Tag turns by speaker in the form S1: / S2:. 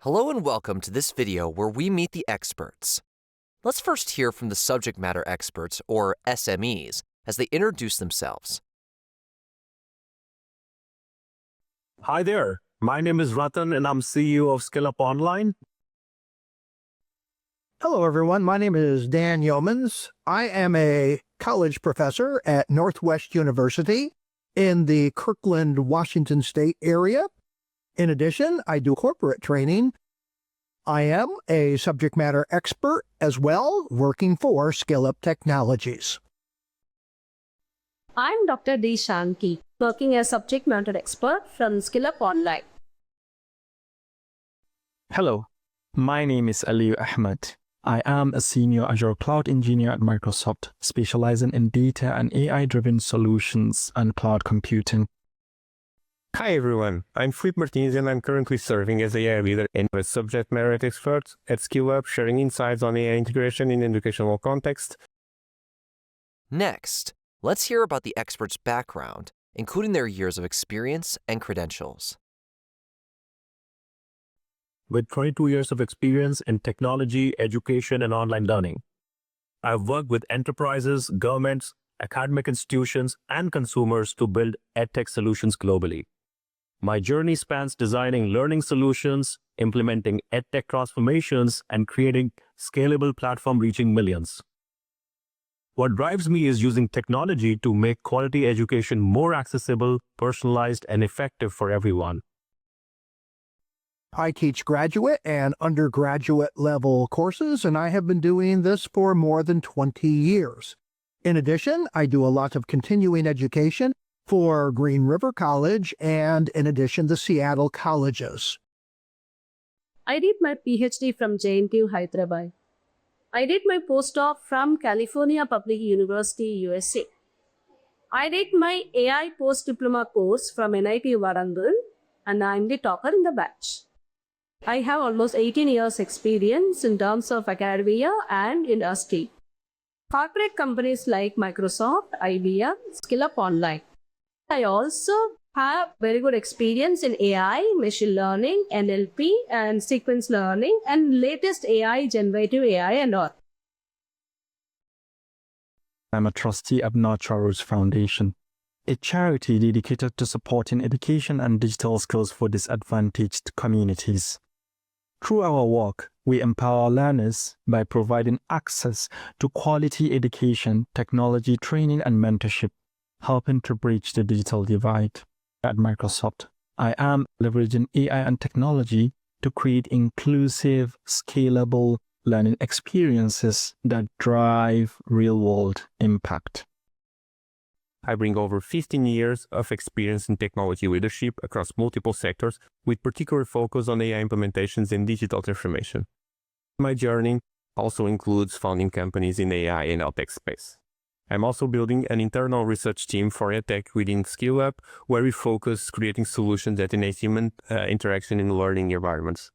S1: Hello and welcome to this video where we meet the experts. Let's first hear from the subject matter experts, or SMEs, as they introduce themselves.
S2: Hi there, my name is Ratan and I'm CEO of SkillUp Online.
S3: Hello, everyone. My name is Dan Yeomans. I am a college professor at Northwest University in the Kirkland, Washington State area. In addition, I do corporate training. I am a subject matter expert as well, working for SkillUp Technologies.
S4: I'm Dr. D. Shanki, working as subject matter expert from SkillUp Online.
S5: Hello, my name is Aliyu Ahmed. I am a senior Azure Cloud engineer at Microsoft, specializing in data and AI-driven solutions and cloud computing.
S2: Hi everyone, I'm Felipe Martins and I'm currently serving as AI leader and a subject matter expert at SkillUp, sharing insights on AI integration in educational context.
S1: Next, let's hear about the experts' background, including their years of experience and credentials.
S2: With 22 years of experience in technology, education, and online learning, I've worked with enterprises, governments, academic institutions, and consumers to build edtech solutions globally. My journey spans designing learning solutions, implementing edtech transformations, and creating scalable platform reaching millions. What drives me is using technology to make quality education more accessible, personalized, and effective for everyone.
S3: I teach graduate and undergraduate level courses, and I have been doing this for more than 20 years. In addition, I do a lot of continuing education for Green River College and, in addition, the Seattle colleges.
S4: I did my PhD from JNTU, Hyderabad. I did my postdoc from California Public University, USA. I did my AI post-diploma course from NIT Warangal, and I'm the topper in the batch. I have almost 18 years experience in terms of academia and industry. Corporate companies like Microsoft, IBM, SkillUp Online. I also have very good experience in AI, machine learning, NLP, and sequence learning, and latest AI, generative AI, and all.
S5: I'm a trustee at Natural Roots Foundation, a charity dedicated to supporting education and digital skills for disadvantaged communities. Through our work, we empower learners by providing access to quality education, technology training, and mentorship, helping to bridge the digital divide. At Microsoft, I am leveraging AI and technology to create inclusive, scalable learning experiences that drive real-world impact.
S2: I bring over 15 years of experience in technology leadership across multiple sectors, with particular focus on AI implementations and digital transformation. My journey also includes founding companies in AI and edtech space. I'm also building an internal research team for edtech within SkillUp, where we focus creating solutions that enhance human interaction in learning environments.